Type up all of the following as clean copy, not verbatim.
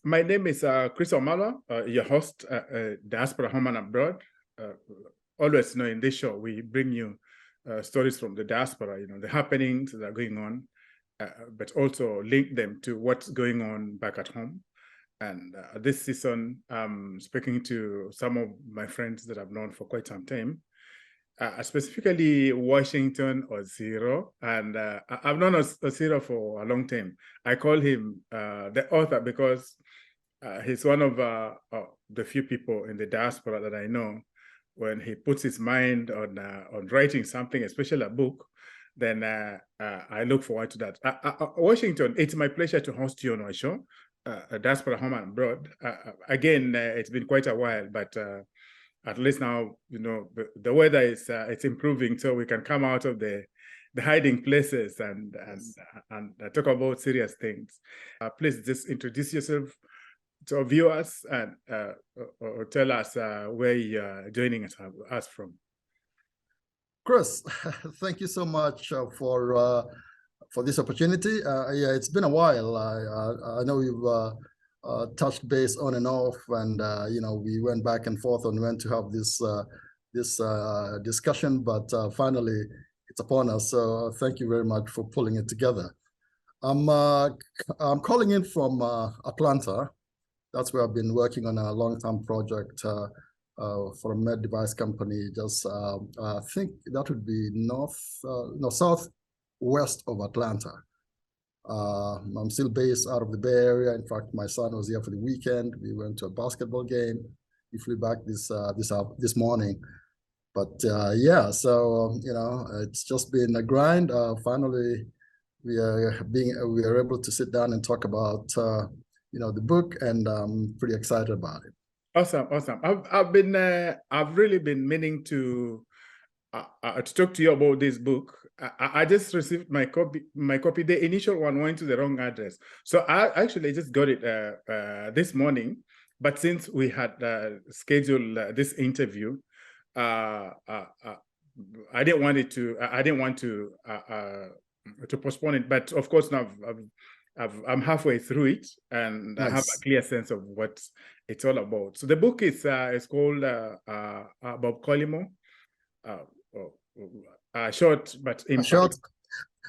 My name is Chris Omala, your host, Diaspora Home and Abroad. Always, in this show, we bring you stories from the diaspora, the happenings that are going on, but also link them to what's going on back at home. And this season, I'm speaking to some of my friends that I've known for quite some time, specifically Washington Osiro. And I've known Osiro for a long time. I call him the author because he's one of the few people in the diaspora that I know when he puts his mind on writing something, especially a book, then I look forward to that. Washington, it's my pleasure to host you on our show, Diaspora Home and Abroad. Again, it's been quite a while, but at least now, the weather is it's improving, so we can come out of the hiding places and talk about serious things. Please just introduce yourself to our viewers and or tell us where you're joining us from. Chris, thank you so much for this opportunity. Yeah, it's been a while. I know you've touched base on and off, and we went back and forth on when to have this discussion, but finally it's upon us. So thank you very much for pulling it together. I'm calling in from Atlanta. That's where I've been working on a long-term project for a med device company. Just I think that would be southwest of Atlanta. I'm still based out of the Bay Area. In fact, my son was here for the weekend. We went to a basketball game. He flew back this morning. But yeah, so it's just been a grind. Finally, we are able to sit down and talk about the book, and I'm pretty excited about it. Awesome. I've really been meaning to talk to you about this book. I just received my copy. The initial one went to the wrong address, so I actually just got it this morning. But since we had scheduled this interview, I didn't want to postpone it. But of course, now I'm halfway through it, and nice. I have a clear sense of what it's all about. So the book is called Bob Collimore. Short but impact. Short.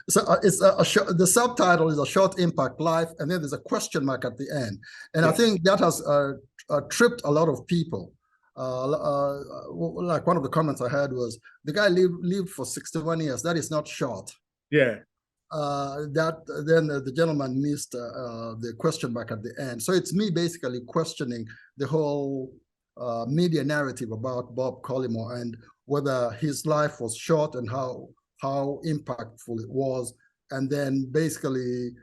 So it's the subtitle is A Short Impact Life, and then there's a question mark at the end. And yeah. I think that has tripped a lot of people. Like one of the comments I had was, the guy lived for 61 years. That is not short. Yeah. Then the gentleman missed the question mark at the end. So it's me basically questioning the whole media narrative about Bob Collimore and whether his life was short and how impactful it was, and then basically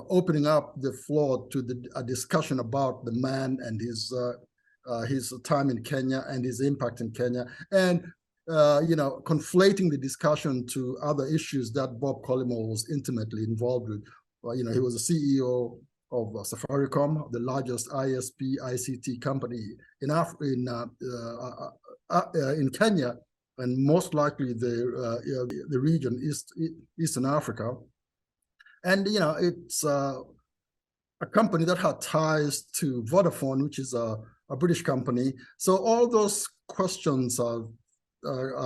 opening up the floor to a discussion about the man and his time in Kenya and his impact in Kenya, and conflating the discussion to other issues that Bob Collimore was intimately involved with. He was the CEO of Safaricom, the largest ISP ICT company in Kenya, and most likely the region Eastern Africa. And it's a company that had ties to Vodafone, which is a British company. So all those questions are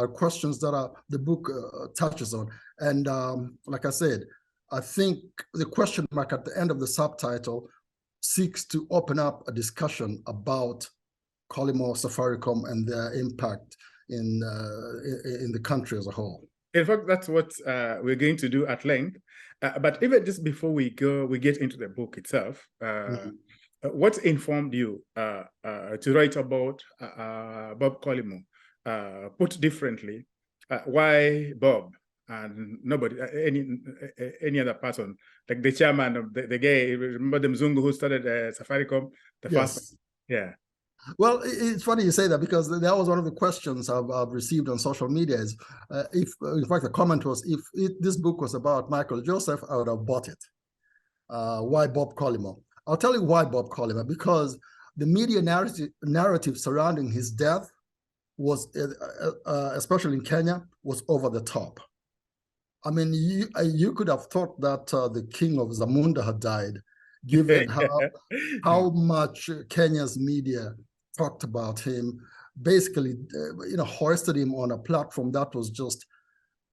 questions that the book touches on. And like I said, I think the question mark at the end of the subtitle seeks to open up a discussion about Collimore, Safaricom, and their impact in the country as a whole. In fact, that's what we're going to do at length. But even just before we get into the book itself, what informed you to write about Bob Collimore? Put differently, why Bob and nobody, any other person, like the chairman of the guy, remember the Mzungu who started Safaricom? First, yeah. Well, it's funny you say that, because that was one of the questions I've received on social media. Is if, in fact, the comment was, if this book was about Michael Joseph, I would have bought it. Why Bob Collimore? I'll tell you why Bob Collimore, because the media narrative surrounding his death was, especially in Kenya, was over the top. I mean, you could have thought that the king of Zamunda had died, given how much Kenya's media talked about him, basically, hoisted him on a platform that was just,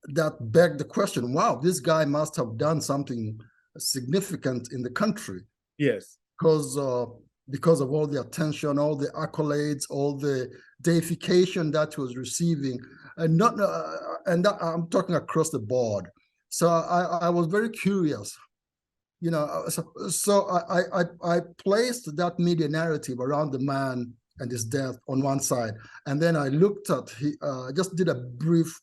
that begged the question, wow, this guy must have done something significant in the country. Yes. Because of all the attention, all the accolades, all the deification that he was receiving, and I'm talking across the board. So I was very curious, so I placed that media narrative around the man and his death on one side, and then I looked at, just did a brief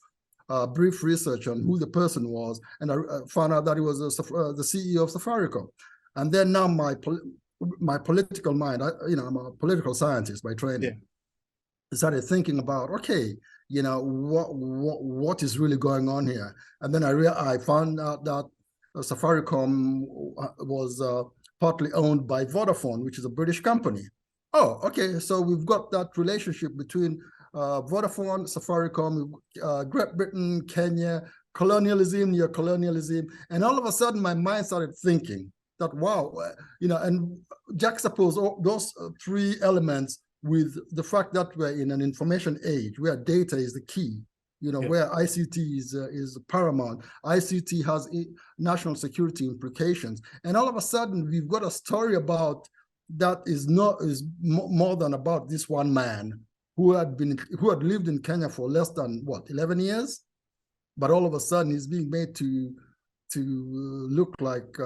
research on who the person was, and I found out that he was the CEO of Safaricom. And then now my political mind, I'm a political scientist by training, started thinking about, okay, what is really going on here? And then I found out that Safaricom was partly owned by Vodafone, which is a British company. Oh, okay, so we've got that relationship between Vodafone, Safaricom, Great Britain, Kenya, colonialism, neo-colonialism, and all of a sudden my mind started thinking that, wow, and juxtapose all those three elements with the fact that we're in an information age where data is the key, where ICT is paramount. ICT has national security implications, and all of a sudden we've got a story about that is more than about this one man who had lived in Kenya for less than 11 years, but all of a sudden he's being made to look like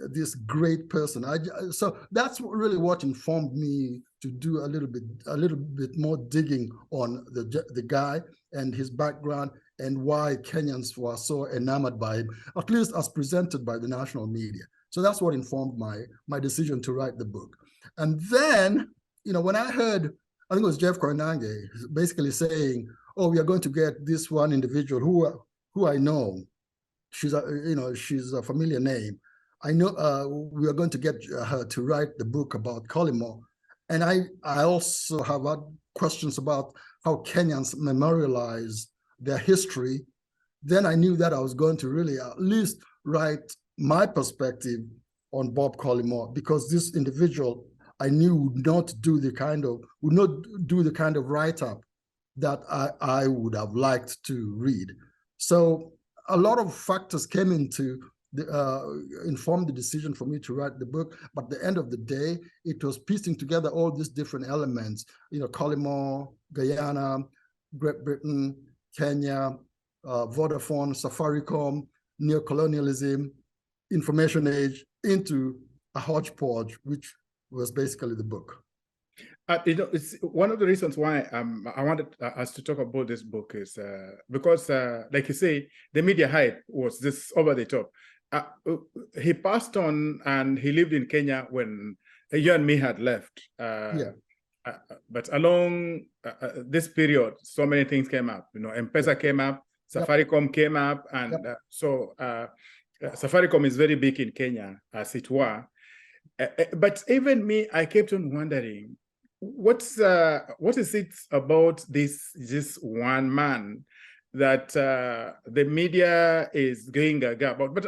this great person. So that's really what informed me to do a little bit more digging on the guy and his background and why Kenyans were so enamored by him, at least as presented by the national media. So that's what informed my decision to write the book. And then, when I heard, I think it was Jeff Koinange basically saying, "Oh, we are going to get this one individual who I know. She's a familiar name. I know we are going to get her to write the book about Collimore." And I also have had questions about how Kenyans memorialize their history. Then I knew that I was going to really at least write my perspective on Bob Collimore, because this individual I knew would not do the kind of write-up that I would have liked to read. So a lot of factors came into informed the decision for me to write the book. But at the end of the day, it was piecing together all these different elements, Collimore, Guyana, Great Britain, Kenya, Vodafone, Safaricom, neo-colonialism, information age, into a hodgepodge, which was basically the book. It's one of the reasons why I wanted us to talk about this book is because, like you say, the media hype was this over the top. He passed on and he lived in Kenya when you and me had left. But along this period, so many things came up. M-Pesa came up, Safaricom came up, and so Safaricom is very big in Kenya, as it were. But even me, I kept on wondering, what is it about this one man that the media is going gaga about? But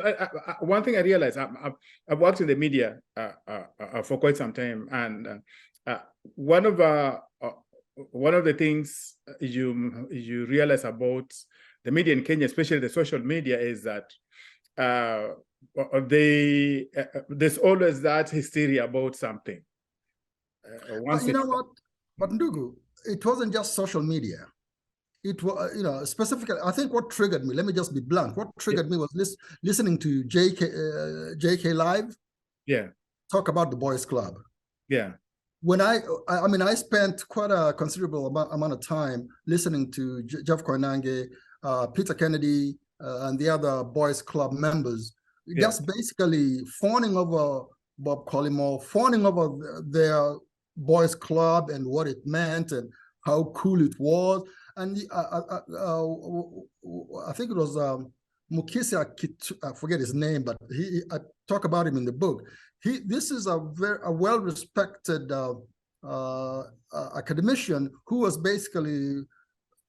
one thing I realized, I've worked in the media for quite some time, and one of the things you realize about the media in Kenya, especially the social media, is that there's always that hysteria about something. You know what? But Ndugu, it wasn't just social media. It was, specifically, I think what triggered me, let me just be blunt, what triggered me was listening to JK Live talk about the Boys Club. Yeah. When I spent quite a considerable amount of time listening to Jeff Koinange, Peter Kennedy, and the other Boys Club members, just basically fawning over Bob Collimore, fawning over their Boys Club and what it meant and how cool it was. And I think it was Mukisi, I forget his name, but I talk about him in the book. This is a well-respected academician who was basically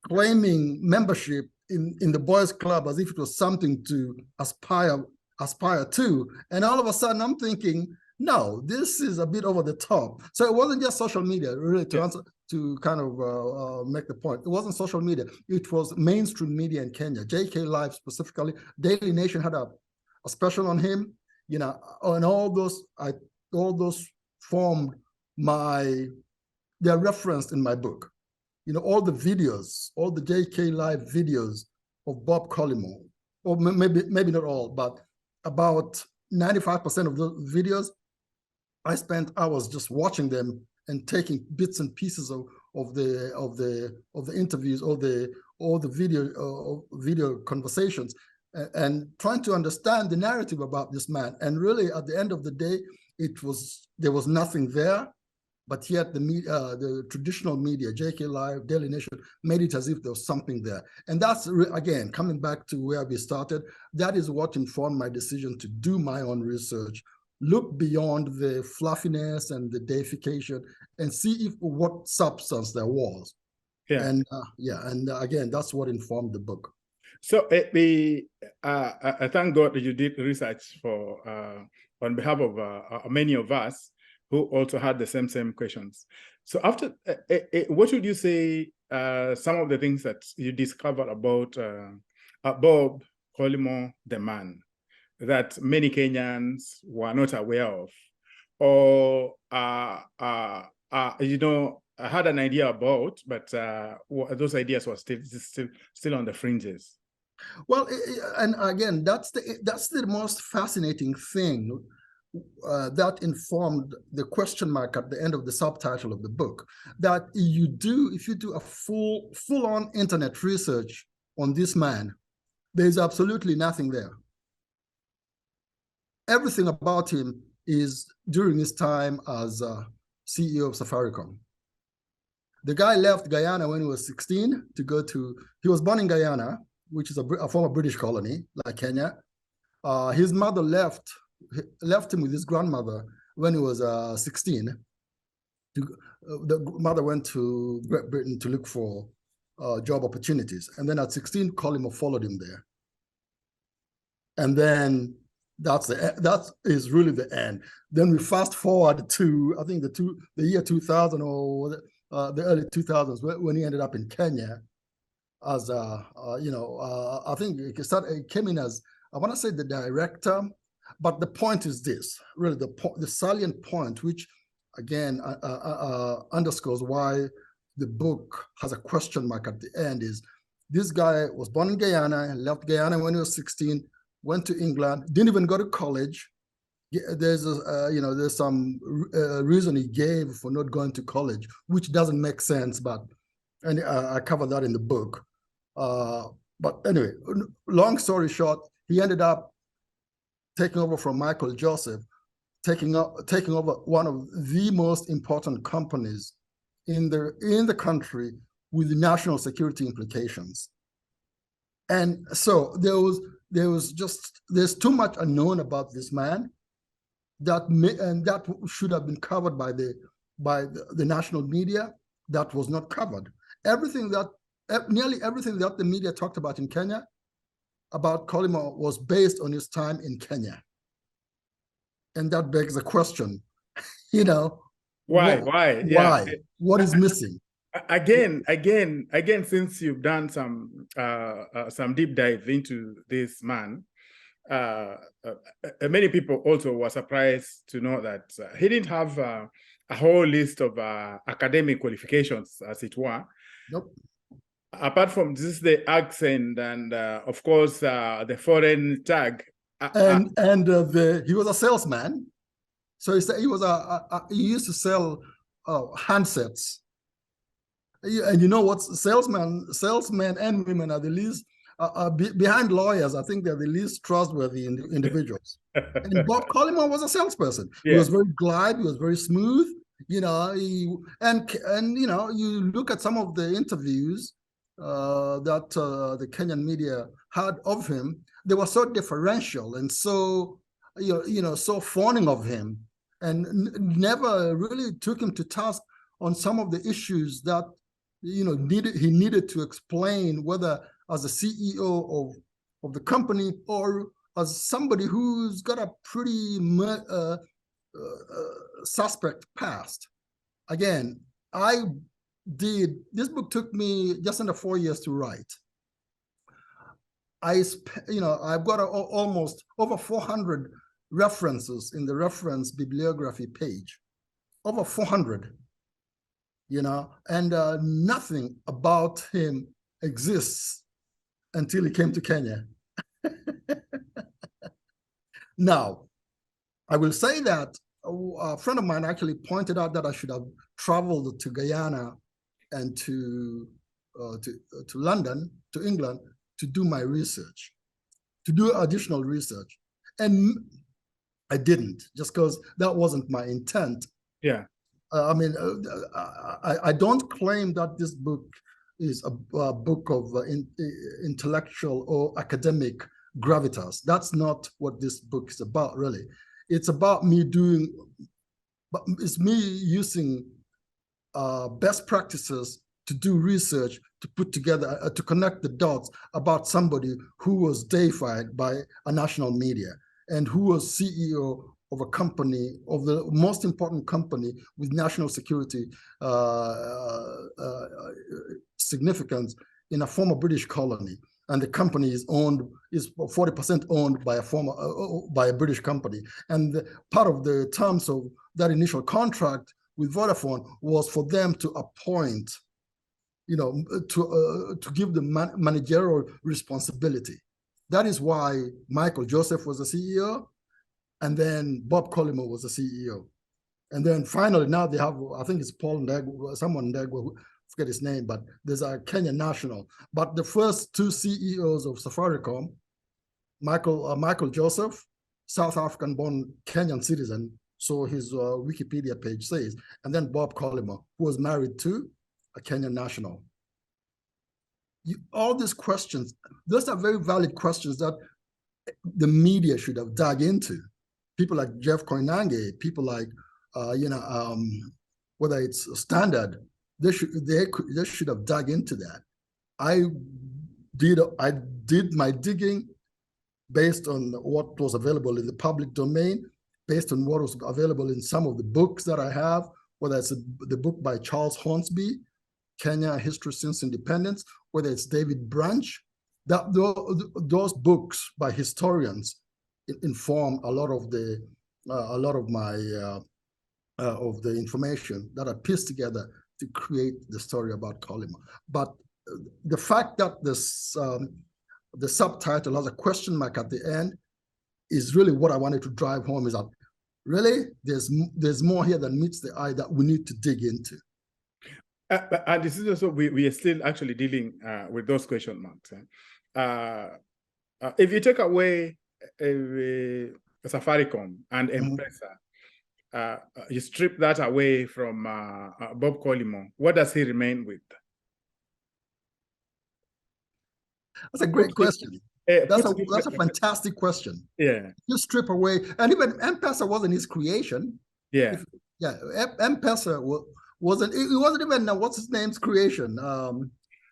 claiming membership in the Boys Club as if it was something to aspire to. And all of a sudden I'm thinking, No, this is a bit over the top. So it wasn't just social media, really, to answer, to kind of make the point. It wasn't social media. It was mainstream media in Kenya. JK Live specifically, Daily Nation had a special on him, you know, and all those formed they're referenced in my book. You know, all the videos, all the JK Live videos of Bob Collimore, or maybe not all, but about 95% of the videos, I spent hours just watching them and taking bits and pieces of the interviews, or the video conversations, and trying to understand the narrative about this man. And really, at the end of the day, there was nothing there, but yet the traditional media, JK Live, Daily Nation, made it as if there was something there. And that's, again, coming back to where we started, that is what informed my decision to do my own research, look beyond the fluffiness and the deification, and see what substance there was. Yeah. And again, that's what informed the book. So I thank God that you did research for on behalf of many of us who also had the same questions. So after, what would you say some of the things that you discovered about Bob Collimore, the man, that many Kenyans were not aware of, or you know, I had an idea about, but those ideas were still on the fringes? Well, and again, that's the most fascinating thing that informed the question mark at the end of the subtitle of the book. That if you do a full-on internet research on this man, there's absolutely nothing there. Everything about him is during his time as CEO of Safaricom. The guy left Guyana when he was 16 to go to, he was born in Guyana, which is a former British colony, like Kenya. His mother left him with his grandmother when he was 16. The mother went to Great Britain to look for job opportunities. And then at 16, Collimore followed him there. And then that is really the end. Then we fast forward to, I think, the year 2000 or the early 2000s, when he ended up in Kenya as I think it came in as, I want to say, the director. But the point is this, really, the salient point, which again underscores why the book has a question mark at the end, is this guy was born in Guyana, left Guyana when he was 16, went to England, didn't even go to college. There's some reason he gave for not going to college, which doesn't make sense, and I cover that in the book. But anyway, long story short, he ended up taking over from Michael Joseph, taking over one of the most important companies in the country with national security implications. And so there's too much unknown about this man that should have been covered by the national media, that was not covered. Nearly everything that the media talked about in Kenya about Collimore was based on his time in Kenya. And that begs the question, why? Yeah. What is missing? Again, since you've done some deep dive into this man, many people also were surprised to know that he didn't have a whole list of academic qualifications, as it were. Nope. Apart from this, the accent and of course the foreign tag. He was a salesman, so he used to sell handsets. And you know what? Salesmen and women are the least behind lawyers. I think they're the least trustworthy individuals. And Bob Collimore was a salesperson. Yes. He was very glide. He was very smooth. You look at some of the interviews that the Kenyan media had of him. They were so deferential and so so fawning of him, and never really took him to task on some of the issues that he needed to explain, whether as a CEO of the company or as somebody who's got a pretty suspect past. Again, this book took me just under 4 years to write. I've got almost over 400 references in the reference bibliography page, over 400, and nothing about him exists until he came to Kenya. Now, I will say that a friend of mine actually pointed out that I should have traveled to Guyana and to London, to England, to do my research, to do additional research. And I didn't, just because that wasn't my intent. Yeah. I don't claim that this book is a book of intellectual or academic gravitas. That's not what this book is about, really. It's about me using best practices to do research, to put together, to connect the dots about somebody who was deified by a national media and who was CEO of a company, of the most important company with national security significance in a former British colony. And the company is 40% owned by a British company. And part of the terms of that initial contract with Vodafone was for them to appoint, to give them managerial responsibility. That is why Michael Joseph was the CEO, and then Bob Collimore was the CEO. And then finally, now they have, I think it's Paul Ndegwa, someone Ndegwa, forget his name, but there's a Kenyan national. But the first two CEOs of Safaricom, Michael Joseph, South African-born Kenyan citizen, so his Wikipedia page says, and then Bob Collimore, who was married to a Kenyan national. All these questions, those are very valid questions that the media should have dug into. People like Jeff Koinange, people like, whether it's Standard, they should have dug into that. I did my digging based on what was available in the public domain, based on what was available in some of the books that I have, whether it's the book by Charles Hornsby, Kenya: History Since Independence, whether it's David Branch. Those books by historians inform a lot of my information that I pieced together to create the story about Collimore. But the fact that the subtitle has a question mark at the end is really what I wanted to drive home, is that really there's more here than meets the eye that we need to dig into. And this is also, we are still actually dealing with those question marks. If you take away Safaricom and M-Pesa, you strip that away from Bob Collimore, what does he remain with? That's a great question. That's a fantastic question. Yeah. You strip away, and even M-Pesa wasn't his creation. Yeah. M-Pesa wasn't even what's his name's creation.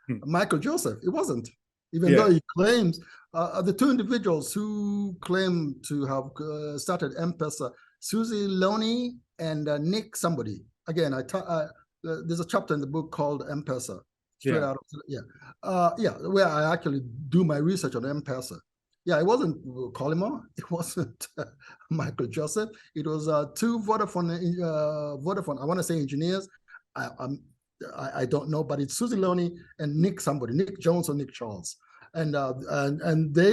Michael Joseph. It wasn't. Even though he claims the two individuals who claim to have started M-Pesa, Susie Loney and Nick somebody. Again, there's a chapter in the book called M-Pesa. Straight out of, where I actually do my research on M-Pesa. Yeah, it wasn't Collimore, it wasn't Michael Joseph. It was two Vodafone, I want to say engineers. I don't know, but it's Susie Loney and Nick somebody, Nick Jones or Nick Charles. And they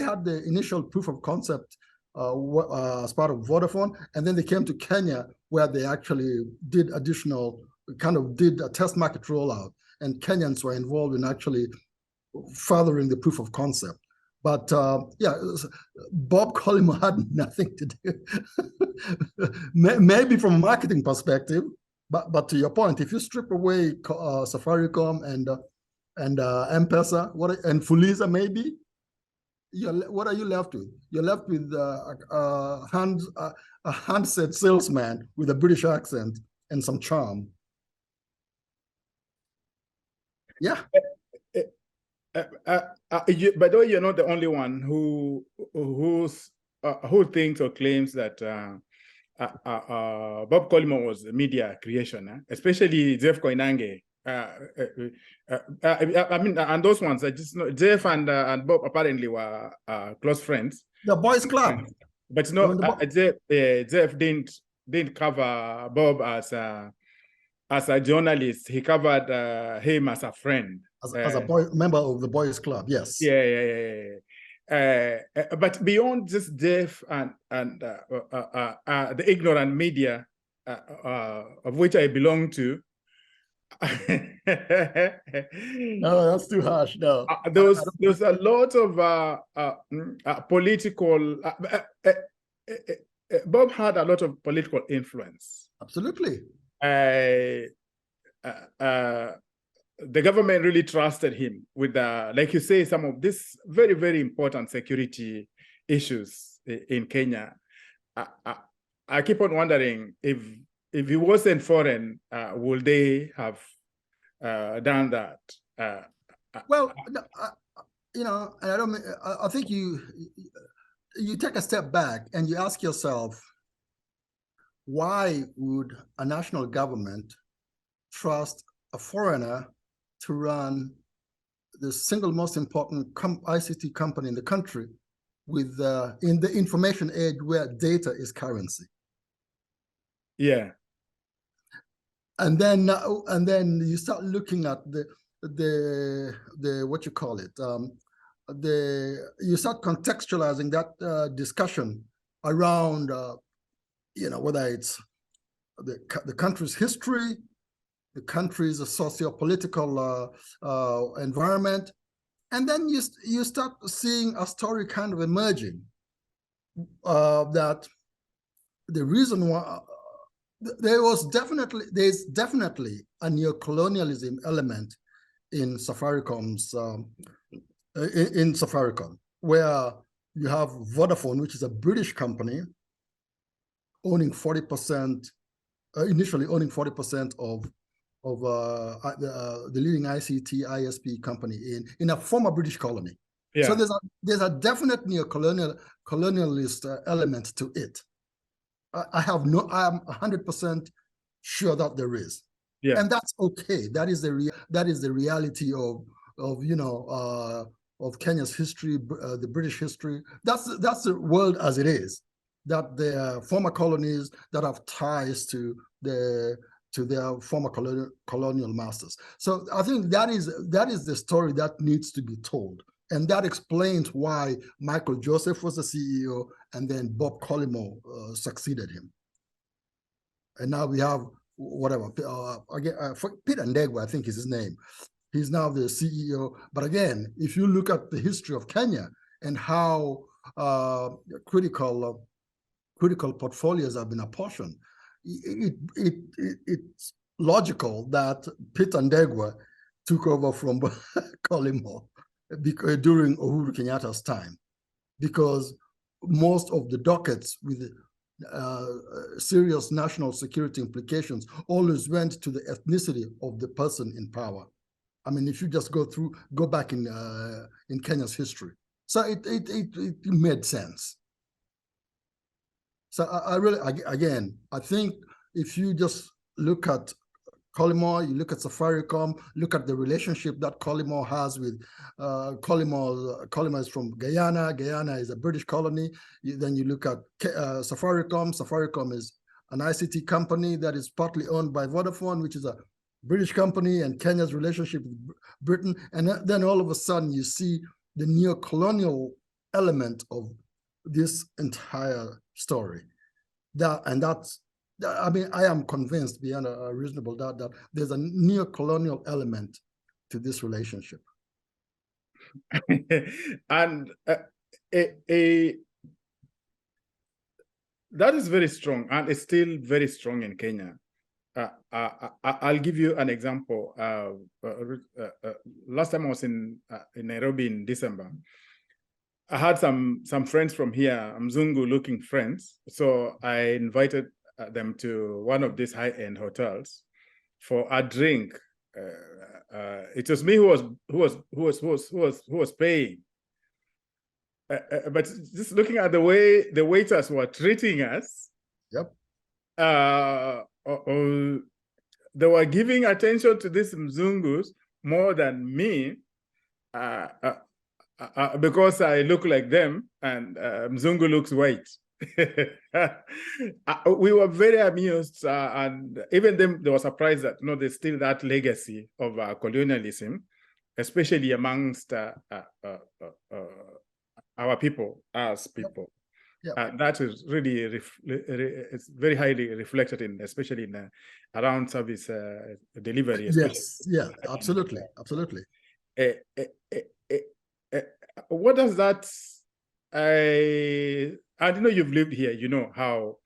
had the initial proof of concept as part of Vodafone, and then they came to Kenya where they actually did a test market rollout, and Kenyans were involved in actually furthering the proof of concept. But Bob Collimore had nothing to do. Maybe from a marketing perspective, but to your point, if you strip away Safaricom and M-Pesa, and Fuliza maybe, what are you left with? You're left with a handset salesman with a British accent and some charm. Yeah. By the way, you're not the only one who thinks or claims that Bob Collimore was a media creation, especially Jeff Koinange. I mean, and those ones, I just know Jeff and Bob apparently were close friends. The boys' club. But Jeff didn't cover Bob as a journalist. He covered him as a friend, as a boy member of the boys' club. Yes. Yeah. But beyond just Jeff and the ignorant media of which I belong to, no, that's too harsh. No, there's a lot of political. Bob had a lot of political influence. Absolutely. The government really trusted him with, like you say, some of these very, very important security issues in Kenya. I keep on wondering if he wasn't foreign, would they have done that? Well, you know, and I don't. I think you take a step back and you ask yourself, why would a national government trust a foreigner to run the single most important ICT company in the country, with in the information age where data is currency? Yeah. And then you start looking at the what you call it, you start contextualizing that discussion around you know, whether it's the country's history, the country's socio-political environment, and then you start seeing a story kind of emerging that the reason why there's definitely a neocolonialism element in Safaricom's in Safaricom, where you have Vodafone, which is a British company, owning 40%, initially owning 40% of the leading ICT ISP company in a former British colony. Yeah. So there's a definite colonialist element to it. I am 100% sure that there is. Yeah. And that's okay. That is the reality of you know of Kenya's history, the British history. That's the world as it is. That there are former colonies that have ties to their former colonial masters. So I think that is the story that needs to be told, and that explains why Michael Joseph was the CEO, and then Bob Collimore succeeded him. And now we have whatever Peter Ndegwa, I think is his name. He's now the CEO. But again, if you look at the history of Kenya and how critical portfolios have been apportioned, it's logical that Peter Ndegwa took over from Collimore during Uhuru Kenyatta's time, because most of the dockets with serious national security implications always went to the ethnicity of the person in power. I mean, if you just go back in Kenya's history, so it made sense. So I really, again, I think if you just look at Collimore, you look at Safaricom, look at the relationship that Collimore has with Collimore is from Guyana. Guyana is a British colony. Then you look at Safaricom. Safaricom is an ICT company that is partly owned by Vodafone, which is a British company, and Kenya's relationship with Britain. And then all of a sudden you see the neo-colonial element of this entire story. I mean, I am convinced beyond a reasonable doubt that there's a neo-colonial element to this relationship. And that is very strong, and it's still very strong in Kenya. I'll give you an example. Last time I was in Nairobi in December, I had some friends from here, Mzungu-looking friends. So I invited them to one of these high-end hotels for a drink. It was me who was paying. But just looking at the way the waiters were treating us, yep, they were giving attention to these Mzungus more than me, because I look like them and Mzungu looks white. We were very amused, and even them, they were surprised that there's still that legacy of colonialism, especially amongst our people, as people. Yeah. That is really it's very highly reflected in, especially in around service delivery. Yes, yeah, absolutely, absolutely. What does that? I know you've lived here. You know how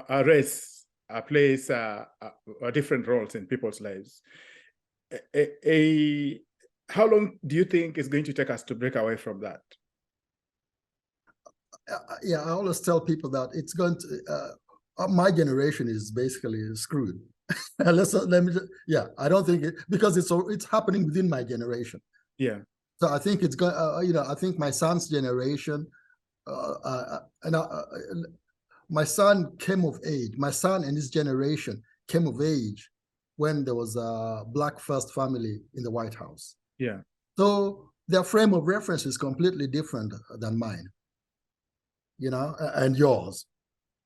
a race plays different roles in people's lives. How long do you think it's going to take us to break away from that? Yeah, I always tell people that it's going to. My generation is basically screwed. Let me. Yeah, I don't think it, because it's happening within my generation. Yeah. So I think it's going. I think my son's generation, my son came of age. My son and his generation came of age when there was a Black first family in the White House. Yeah. So their frame of reference is completely different than mine, and yours.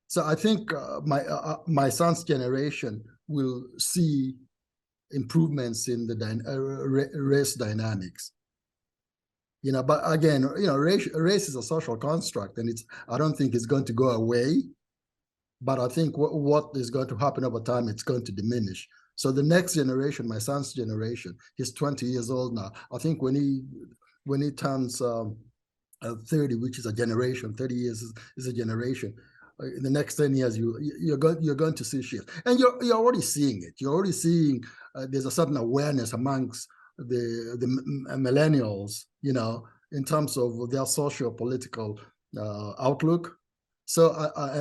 So I think my son's generation will see improvements in the race dynamics. But again, race is a social construct, and I don't think it's going to go away. But I think what is going to happen over time, it's going to diminish. So the next generation, my son's generation, he's 20 years old now. I think when he turns 30, which is a generation, 30 years is a generation. In the next 10 years, you're going to see shift, and you're already seeing it. You're already seeing there's a certain awareness amongst the millennials, in terms of their socio-political outlook, so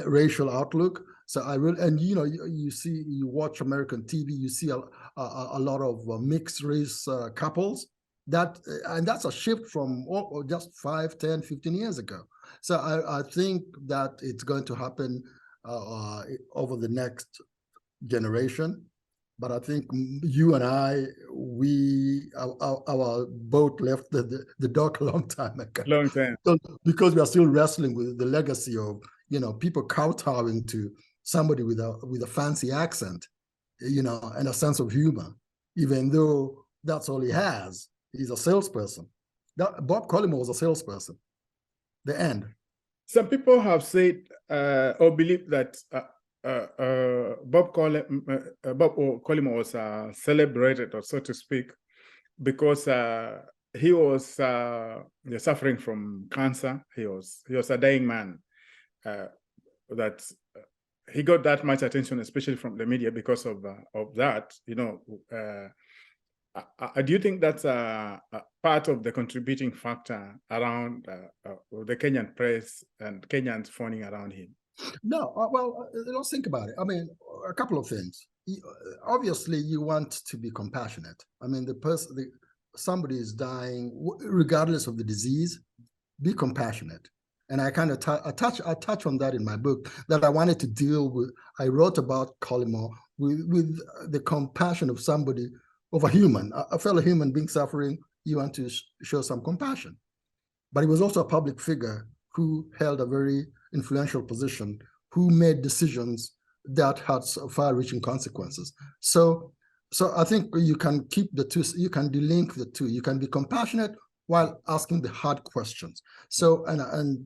racial outlook. So you watch American TV, you see a lot of mixed race couples. And that's a shift from just 5, 10, 15 years ago. So I think that it's going to happen over the next generation. But I think you and I, our boat left the dock a long time ago. Long time. So, because we are still wrestling with the legacy of people kowtowing to somebody with a fancy accent, and a sense of humor, even though that's all he has. He's a salesperson. Bob Collimore was a salesperson. The end. Some people have said or believe that Bob Collimore was celebrated, or so to speak, because he was suffering from cancer. He was a dying man. That he got that much attention, especially from the media, because of that. Do you think that's a part of the contributing factor around the Kenyan press and Kenyans fawning around him? No, well, let's think about it. I mean, a couple of things. Obviously, you want to be compassionate. I mean, somebody is dying, regardless of the disease. Be compassionate. And I kind of touch on that in my book, that I wanted to deal with. I wrote about Collimore with the compassion of somebody, of a human, a fellow human being suffering. You want to show some compassion. But he was also a public figure who held a very influential position, who made decisions that had far-reaching consequences. So I think you can keep the two, you can delink the two. You can be compassionate while asking the hard questions. So,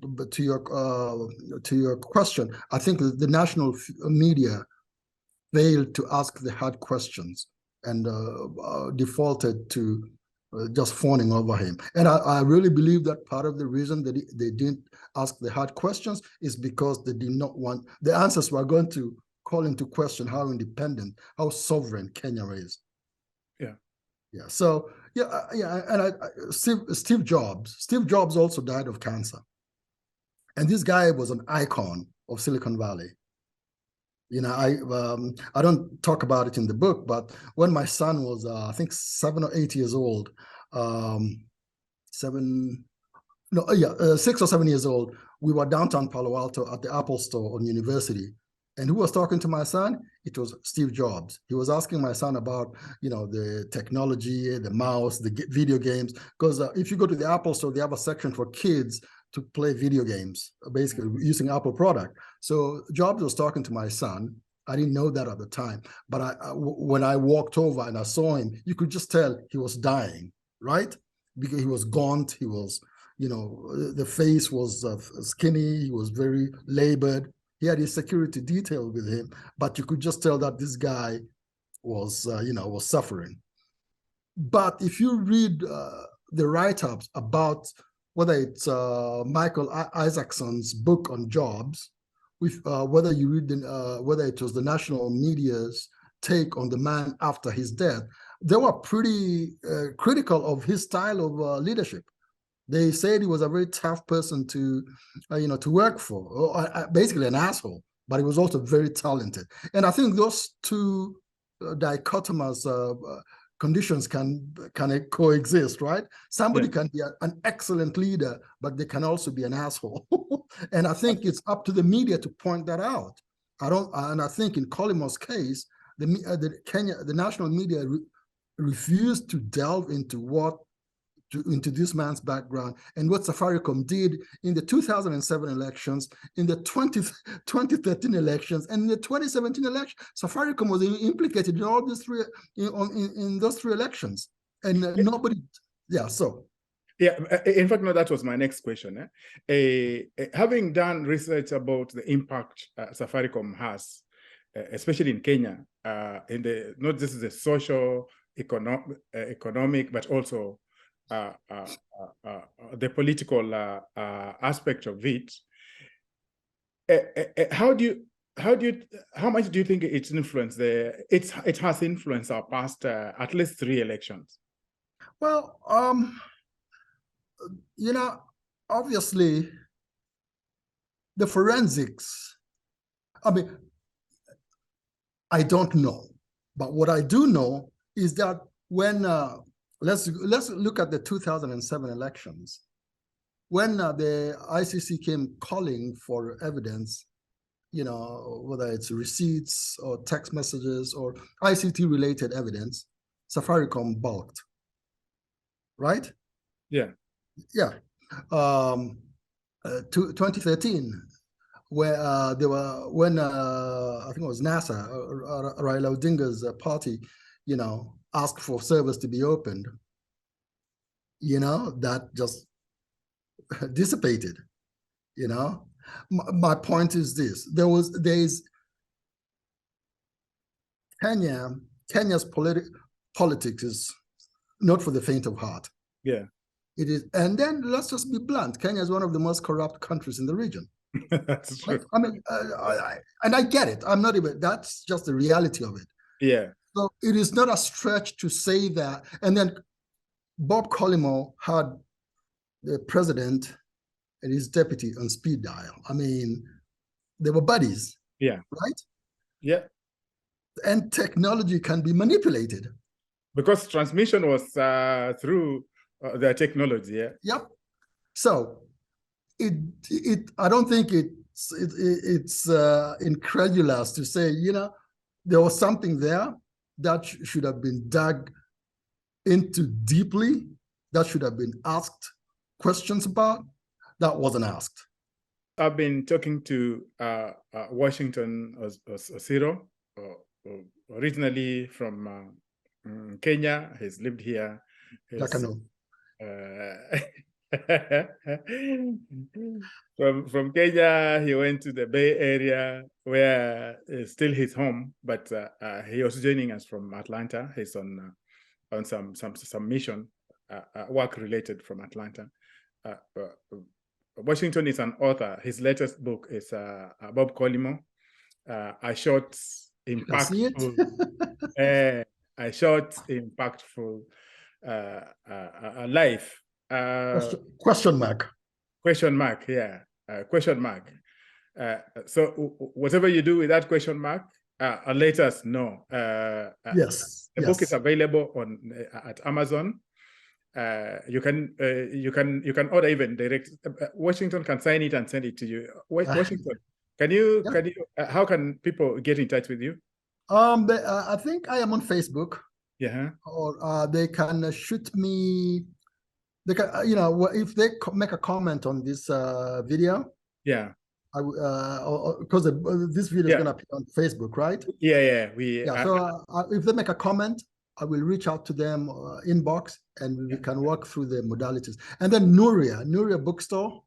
but to your question, I think the national media failed to ask the hard questions and defaulted to just fawning over him. And I really believe that part of the reason that they didn't ask the hard questions is because they did not want, the answers were going to call into question how independent, how sovereign Kenya is. Yeah. Yeah. So yeah. And Steve Jobs also died of cancer. And this guy was an icon of Silicon Valley. I don't talk about it in the book, but when my son was, I think 7 or 8 years old, 6 or 7 years old, we were downtown Palo Alto at the Apple store on University. And who was talking to my son? It was Steve Jobs. He was asking my son about, the technology, the mouse, the video games. Because if you go to the Apple store, they have a section for kids to play video games, basically using Apple product. So Jobs was talking to my son. I didn't know that at the time, but when I walked over and I saw him, you could just tell he was dying, right? Because he was gaunt. He was, the face was skinny. He was very labored. He had his security detail with him, but you could just tell that this guy was, was suffering. But if you read the write-ups about whether it's Michael Isaacson's book on Jobs, whether you read whether it was the national media's take on the man after his death, they were pretty critical of his style of leadership. They said he was a very tough person to work for, basically an asshole, but he was also very talented. And I think those two dichotomous conditions can coexist, right? Somebody can be an excellent leader, but they can also be an asshole. And I think it's up to the media to point that out. And I think in Collimore's case, the national media refused to delve into this man's background and what Safaricom did in the 2007 elections, in the 2013 elections, and in the 2017 election. Safaricom was implicated in all these in those three elections, and nobody. Yeah. So. Yeah. In fact, no, that was my next question. Having done research about the impact Safaricom has, especially in Kenya, not just the social, economic, but also the political aspect of it. How much do you think it's influenced it has influenced our past at least 3 elections? Well, obviously the forensics, I don't know, but what I do know is that when let's look at the 2007 elections. When the ICC came calling for evidence, whether it's receipts or text messages or ICT-related evidence, Safaricom balked, right? Yeah. Yeah. 2013, where I think it was NASA, Raila Odinga's party, asked for servers to be opened, that just dissipated, My point is this: there's Kenya's politics is not for the faint of heart. Yeah. It is, and then let's just be blunt: Kenya is one of the most corrupt countries in the region. That's true. And I get it. I'm not even. That's just the reality of it. Yeah. So it is not a stretch to say that. And then Bob Collimore had the president and his deputy on speed dial. They were buddies. Yeah. Right? Yeah. And technology can be manipulated. Because transmission was through the technology. Yeah. Yep. So I don't think it's incredulous to say, there was something there that should have been dug into deeply, that should have been asked questions about, that wasn't asked. I've been talking to Washington Osiro, originally from Kenya. He's lived here. From Kenya, he went to the Bay Area, where is still his home, but he was joining us from Atlanta. He's on some mission, work related from Atlanta. Washington is an author. His latest book is Bob Collimore, A Short, Impactful. A Short, Impactful Life. Question mark. Question mark, yeah. Question mark. So whatever you do with that question mark, let us know. Yes. The book is available at Amazon. You can order even direct. Washington can sign it and send it to you. Washington, Can you, Yeah. how can people get in touch with you? I think I am on Facebook, Yeah. or they can shoot me. They can, if they make a comment on this video, Yeah. because this video is Yeah. going to appear on Facebook, right? Yeah. Yeah. So if they make a comment, I will reach out to them inbox, and we can work through the modalities. And then Nuria Bookstore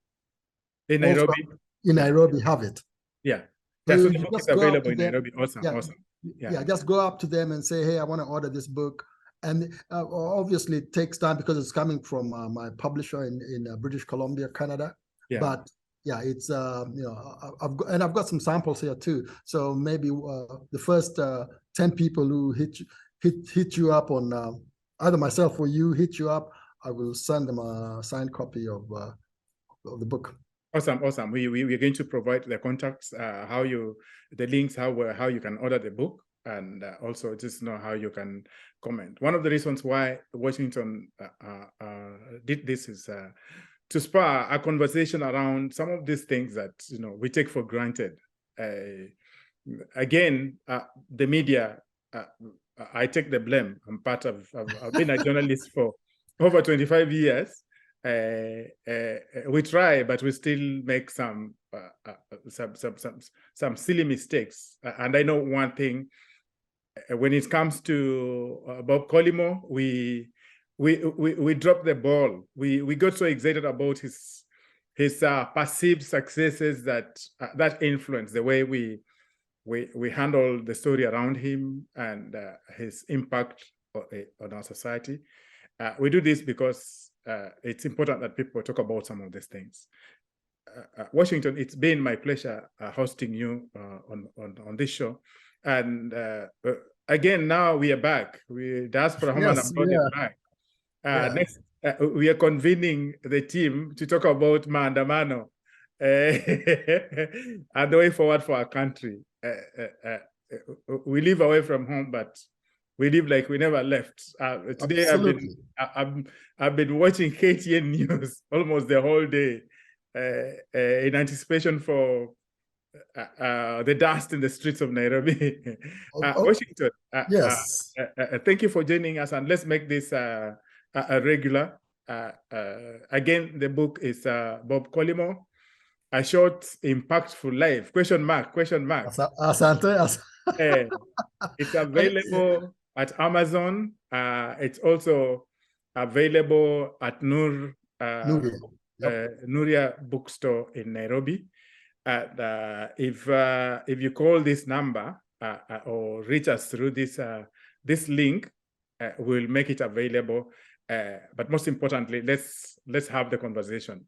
in also Nairobi. in Yeah. Nairobi have it. Yeah. So So the you book is just go up available to in them. Nairobi. Awesome. Yeah, Awesome. yeah. Just go up to them and say, hey, I want to order this book. And obviously, it takes time because it's coming from my publisher in British Columbia, Canada. Yeah. But yeah, it's I've got some samples here too. So maybe the first 10 people who hit you up on either myself or you hit you up, I will send them a signed copy of the book. Awesome. We're going to provide the contacts, the links, how you can order the book, and also just know how you can comment. One of the reasons why Washington did this is to spur a conversation around some of these things that we take for granted. Again, the media. I take the blame. I've been a journalist for over 25 years. We try, but we still make some silly mistakes. And I know one thing: when it comes to Bob Collimore, we dropped the ball. We got so excited about his perceived successes that influence the way we handle the story around him and his impact on our society. We do this because it's important that people talk about some of these things. Washington, it's been my pleasure hosting you on this show. And again, now we are back. Diaspora Home and Abroad is back. Next, we are convening the team to talk about Maandamano and the way forward for our country. We live away from home, but we live like we never left. Today, I've been watching KTN news almost the whole day in anticipation for the dust in the streets of Nairobi. Washington, yes. Thank you for joining us, and let's make this a regular. Again, the book is Bob Collimore, A Short, Impactful Life, question mark. Asante. It's available at Amazon. It's also available at Nuria Bookstore in Nairobi. If you call this number or reach us through this link, we'll make it available. But most importantly, let's have the conversation.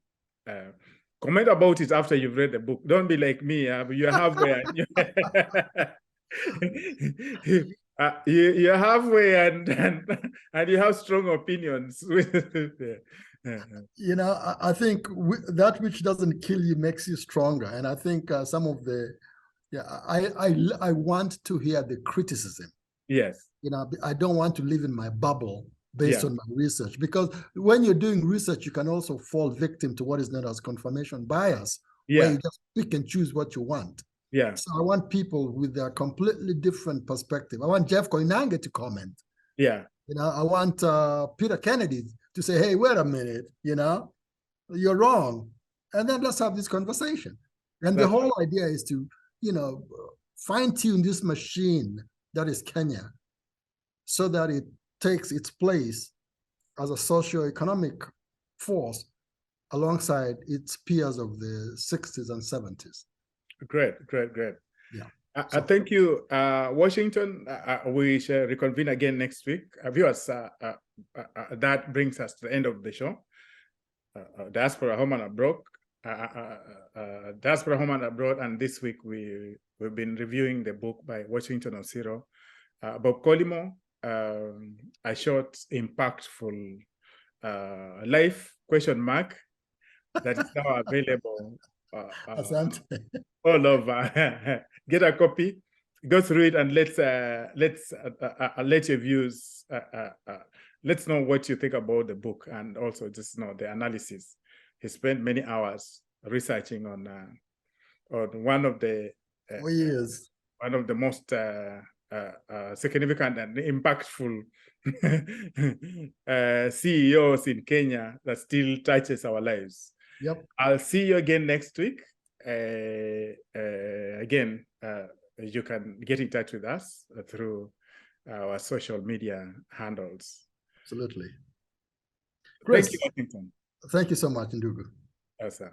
Comment about it after you've read the book. Don't be like me. You're halfway. You're halfway and you have strong opinions. I think that which doesn't kill you makes you stronger. And I think some of I want to hear the criticism. Yes. I don't want to live in my bubble based on my research, because when you're doing research, you can also fall victim to what is known as confirmation bias, where you just pick and choose what you want. Yeah. So I want people with a completely different perspective. I want Jeff Koinange to comment. Yeah. I want Peter Kennedy to say, hey, wait a minute, you're wrong. And then let's have this conversation. And the whole idea is to, fine-tune this machine that is Kenya so that it takes its place as a socio-economic force alongside its peers of the 60s and 70s. Great. Yeah. Thank you, Washington. We shall reconvene again next week. Viewers, that brings us to the end of the show. Diaspora Home and Abroad. Diaspora Home and Abroad, and this week we've been reviewing the book by Washington Osiro, Bob Collimore, A Short, Impactful Life, question mark, that is now available all over. Get a copy, go through it, and let's let your views. Let's know what you think about the book, and also just know the analysis. He spent many hours researching on one of the Oh, yes. one of the most significant and impactful CEOs in Kenya that still touches our lives. Yep. I'll see you again next week. Again, you can get in touch with us through our social media handles. Absolutely. Chris, Thank you, Washington. Thank you so much, Ndugu. Yes, sir.